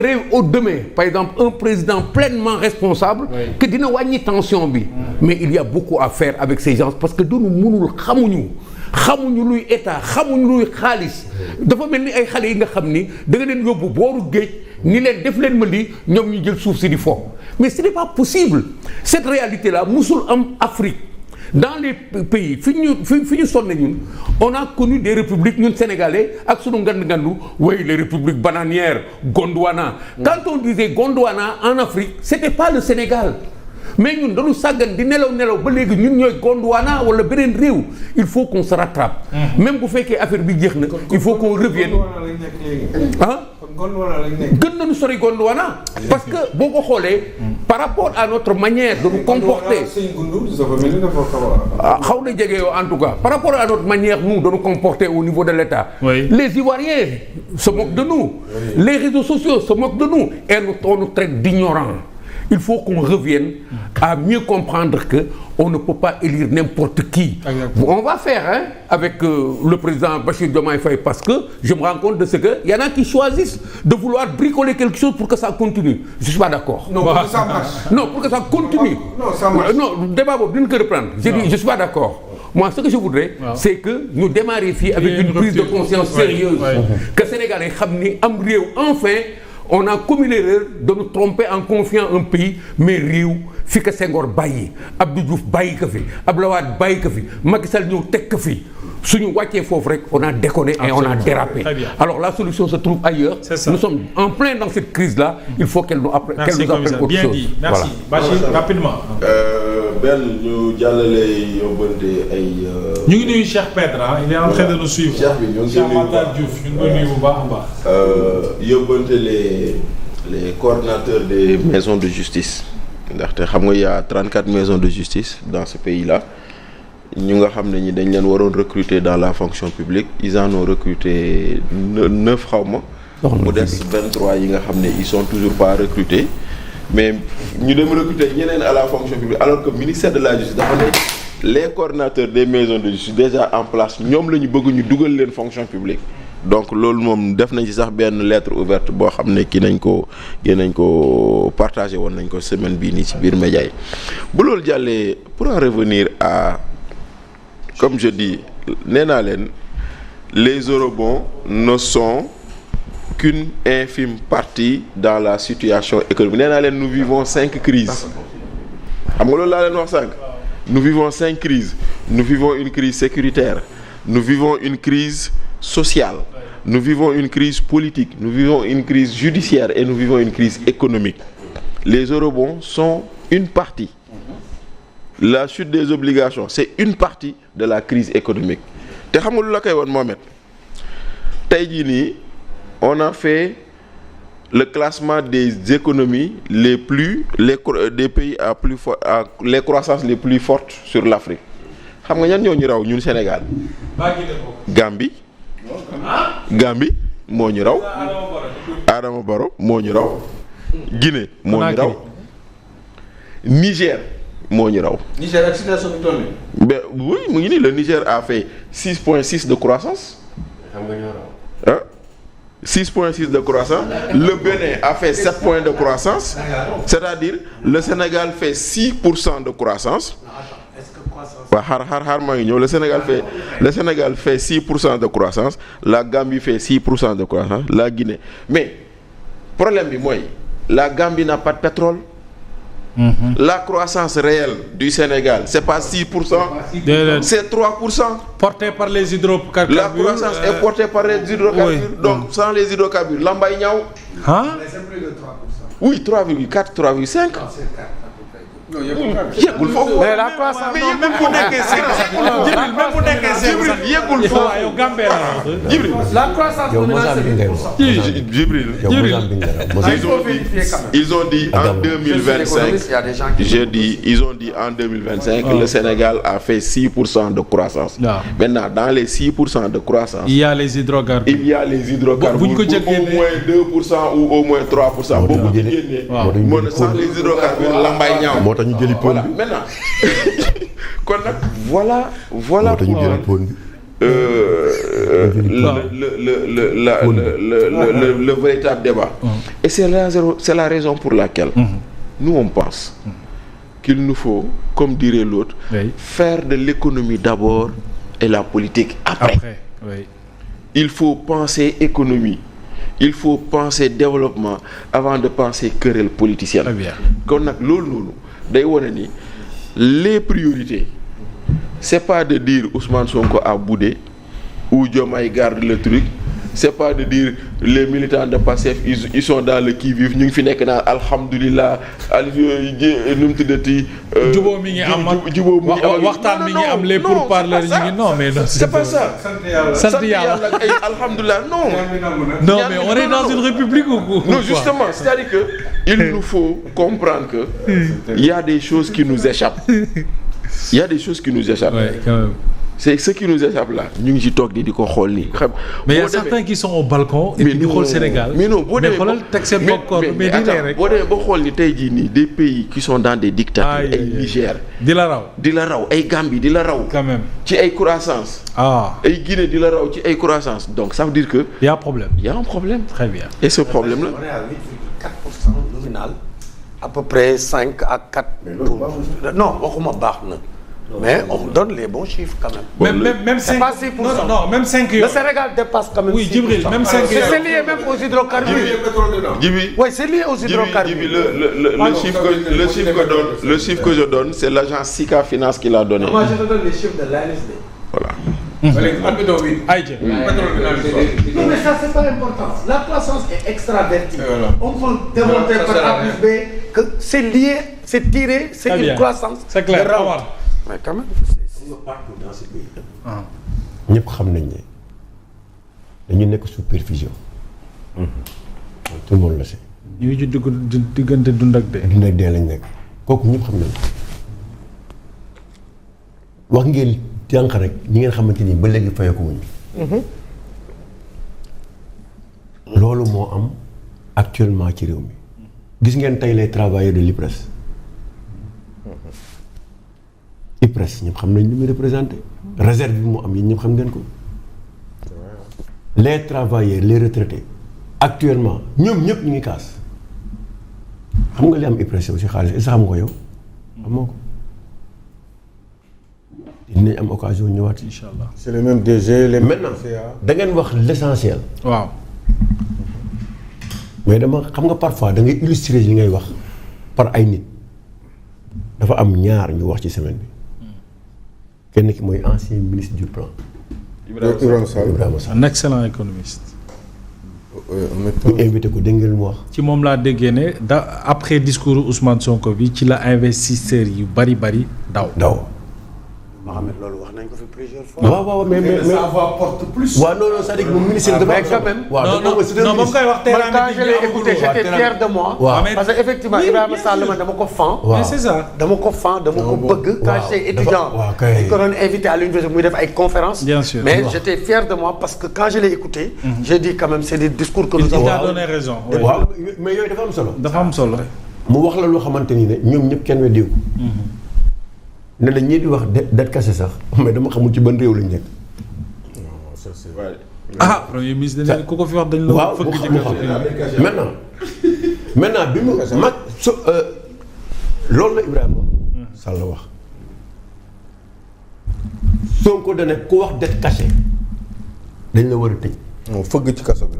réew au demain par exemple un président pleinement responsable que dina wàññi tension bi mais il y a beaucoup à faire avec ces gens parce que duñu mënul xamuñu luy état xamuñu luy xaalis dafa mel ni ay xale yi nga xam ni da nga leen yóbbu booru géej ni leen def leen ma lii ñoom ñu jël suuf si di fo mais ce n'est pas possible cette réalité là musul am Afrique dans les pays fi ñu sonne ñun on a connu des républiques ñun sénégalais ak sunu ngandu oui les républiques bananières Gondwana quand on disait Gondwana en Afrique c'était pas le Sénégal mais ñun dañu sàggan di nelaw ba léegi ñun ñooy Gondwana wala beneen réew il faut qu'on se rattrape même bu fekkee affaire bi jeex na il faut qu'on revienne gën nañu sori Gondwana parce que boo ko xoolee par rapport à notre manière de nous comporter xaw na jege en tout cas par rapport à notre manière nous de nous comporter au niveau de l'État les Ivoiriens se moquent de nous les réseaux sociaux se moquent de nous et on nous traite d'ignorants. Il faut qu'on revienne à mieux comprendre que on ne peut pas élire n'importe qui. Exactement. On va faire avec le président Bassirou Diomaye Faye parce que je me rends compte de ce que il y en a qui choisissent de vouloir bricoler quelque chose pour que ça continue. Je suis pas d'accord. Non, pour que ça marche. Non, pour que ça continue. Non, ça marche. Non, débat boobu duñ ko reprendre. J'ai dit je suis pas d'accord. Moi, ce que je voudrais, c'est que nous démarrions ici avec une prise de conscience sérieuse. Que Sénégalais xam ni am réew enfin. On a commis l'erreur de nous tromper en confiant un pays mais réew fi ka Senghor bàyyi Abdou Diouf bàyyi ko fi Abdoulaye Wade bàyyi ko fi Macky Sall ñëw teg ko fi suñu wàccee foofu rek on a déconné et on a dérapé. Alors la solution se trouve ailleurs. Nous sommes en plein dans cette crise là. Il faut qu'elle nous appelle autre chose. Bien dit. Merci. Bachir rapidement. Ben ñu jàllale yóbbante ay. ñu ngi nuyu Cheikh Pedra il est en train de nous suivre. Cheikh bi ñu ngi Cheikh Matar Diouf ñu ngi koy nuyu bu baax a baax. Yóbbante les coordinateurs des maisons de justice ndaxte xam nga y a 34 maisons de justice dans ce pays là ñu nga xam ne ñi dañ leen waroon recruter dans la fonction publique ils en ont recruté 9 xaw ma mu des 23 yi nga xam ne ils sont toujours pas recrutés mais ñu dem recruter ñeneen à la fonction publique alors que ministère de la justice dafa ne les coordinateurs des maisons de justice déjà en place ñoom la ñu bëgg ñu dugal leen fonction publique donc loolu moom def nañ ci sax benn lettre ouverte boo xam ne kii nañ ko partagé woon nañ ko semaine bii nii ci biir média yi bu loolu jàllee pour en revenir à comme je dis nee naa leen les eurobonds ne sont qu'une infime partie dans la situation économique nee naa leen nous vivons 5 crises xam nga loolu laa leen wax sànq nous vivons 5 crises nous vivons une crise sécuritaire nous vivons une crise sociale, nous vivons une crise politique, nous vivons une crise judiciaire et nous vivons une crise économique. Les eurobonds sont une partie. La chute des obligations, c'est une partie de la crise économique. Te xam nga lu la koy woon Mohamed tey jii nii on a fait le classement des économies des pays à plus fort les croissances les plus fortes sur l'Afrique. Xam nga ñan ñoo ñu raw ñun Sénégal. Gambie moo ñu raw Adama Barrow moo ñu raw Guinée moo ñu raw Niger moo ñu raw. Niger ak situation bi toll nii. mais oui mu ngi nii le Niger a fait 6,6 de croissance. xam nga ñoo raw. 6,6 de croissance. Le Bénin a fait 7 points de croissance. C'est-à-dire le Sénégal fait 6% de croissance. waaw xaar maa ngi ñëw le Sénégal fait 6% de croissance la Gambie fait 6% de croissance la Guinée mais problème bi mooy la Gambie n'a pas de pétrole. La croissance réelle du Sénégal c'est pas 6%. C'est 3%. Porté par les hydrocarbures. La croissance est portée par les hydrocarbures. Donc sans les hydrocarbures lambay ñaaw. C'est plus de 3%. Oui 3,4 3,5. Yéegul foofu. mais la croissance même bu nekkee Jibril même bu nekkee Jibril yéegul foofu. yow Gambie la Jibril. La croissance Jibril. Ils ont dit en 2025. Ils ont dit en 2025 le Sénégal a fait 6% de croissance. Maintenant dans les 6% de croissance. Il y a les hydrocarbures. Buñ ko jëlee au moins 2% ou au moins 3%. boobu ñu génnee. waaw sans les hydrocarbures lambay ñaaw. ñu jëli pon bi maintenant kon nag voilà moo tax ñu jëli pon bi le véritable débat. Et c'est la raison pour laquelle nous on pense qu'il nous faut, comme dirait l'autre, faire de l'économie d'abord et la politique après. Oui. Il faut penser économie, il faut penser développement avant de penser querelle politicienne. Très bien. Kon nag loolu noonu day wane ni les priorités c'est pas de dire Ousmane Sonko a boudé ou Diomaye garde le truc, c'est pas de dire les militants de Pastef ils sont dans le qui-vive ñu ngi fi nekk naan alhamdulilah nu mu tuddati. jubóo mi ngi am waxtaan mi ngi am les pourparlers ñu ngi non mais non c'est pas ça. sant yàlla ak ay alhamdulilah non. non mais on est dans une république ou non justement c'est-à-dire que il nous faut comprendre que il y a des choses qui nous échappent. Il y a des choses qui nous échappent. Ouais, quand même. C'est ce qui nous échappe là ñu ngi ci toog di ko xool nii xam. mais il y a certains qui sont au balcon. et puis di xool Sénégal. mais non boo demee xoolal teg seen popcorn mais di leen rek. boo demee ba xool ni tey jii nii des pays qui sont dans des dictatures. ay Niger. di la raw ay Gambie di la raw. quand même ci ay croissance. ay Guinée di la raw ci ay croissance donc ça veut dire que. il y a un problème. il y a un problème. très bien. et ce problème là. On est à 8,4% nominal. À peu près 5 à 4. Non waxuma baax na. Mais on donne les bons chiffres quand même. Même 5. C'est pas 6%. Non, même 5. Le Sénégal dépasse quand même 6%. Oui, Djibril, même 5. C'est lié même aux hydrocarbures. Djibi. Oui, c'est lié aux hydrocarbures. Djibi, le chiffre que je donne, c'est l'agence Sika Finance qui l'a donné. Moi, je te donne les chiffres de l'ANSD. Voilà. Non, mais ça, c'est pas important. La croissance est extravertie. On peut démontrer par A plus B que c'est lié, c'est tiré, c'est une croissance. C'est clair. Mais quand même, partout dans ce pays. ñëpp xam nañ ne dañu nekk sous perfusion. tout le monde le sait. ñu ngi ci diggante dund ak dee. dund ak dee lañ nekk kooku ñëpp xam nañ wax ngeen jànq rek ñi ngeen xamante ni ba léegi fayeeku wuñu. loolu moo am actuellement ci réew mi. gis ngeen tey les travailleurs de l'IPRES. IPRES ñëpp xam nañ li muy représenté réserve bi mu am yéen ñëpp xam ngeen ko les travailleurs les retraités actuellement ñoom ñëpp ñu ngi kaas xam nga li am IPRES yow si xaalis est-ce que xam nga ko yow amoo ko dinañ am occasion ñëwaat inchallah. C'est les mêmes DG les mêmes. maintenant da ngeen wax l'essentiel. waaw. mais dama xam nga parfois da ngay illustrer li ngay wax par ay nit dafa am ñaar ñu wax ci semaine bi. kenn ki mooy ancien ministre du plan. Ibrahima Sall. un excellent économiste. ñu invité ko dégg ngeen mu wax. ci moom laa déggee ne après discours Ousmane Sonko bi ci la investisseurs yu bari daw. Mohamed, loolu wax nañ ko fi plusieurs fois. waaw mais ça va porte plus. waaw non c'est-à-dire que moom ministère de mais quand même. non ba mu koy wax man quand je l'ai écouté j'étais fier de moi. parce que effectivement Ibrahima Sall man dama ko fan. mais c'est ça. dama ko bëgg. quand j'étais étudiant. dañ ko doon invité à l'université muy def ay conférences. bien sûr mais j'étais fier de moi parce que quand je l'ai écouté. j'ai dit quand même c'est des discours que nous avons. il t'a donné raison. waaw mais yooyu dafa am solo. mu wax la loo xamante ni ne ñoom ñëpp kenn weddiwu ko. ne la ñii di wax dette cassée sax mais dama xamul ci ban réew lañ nekk. premier ministre dañ ku ko fi wax dañ la. waaw fëgg ci maintenant bi mu mag loolu la Ibrahima Sall wax. Sonko da ne ku wax dette cassée dañ la war a tëj. fëgg ci kaso bi.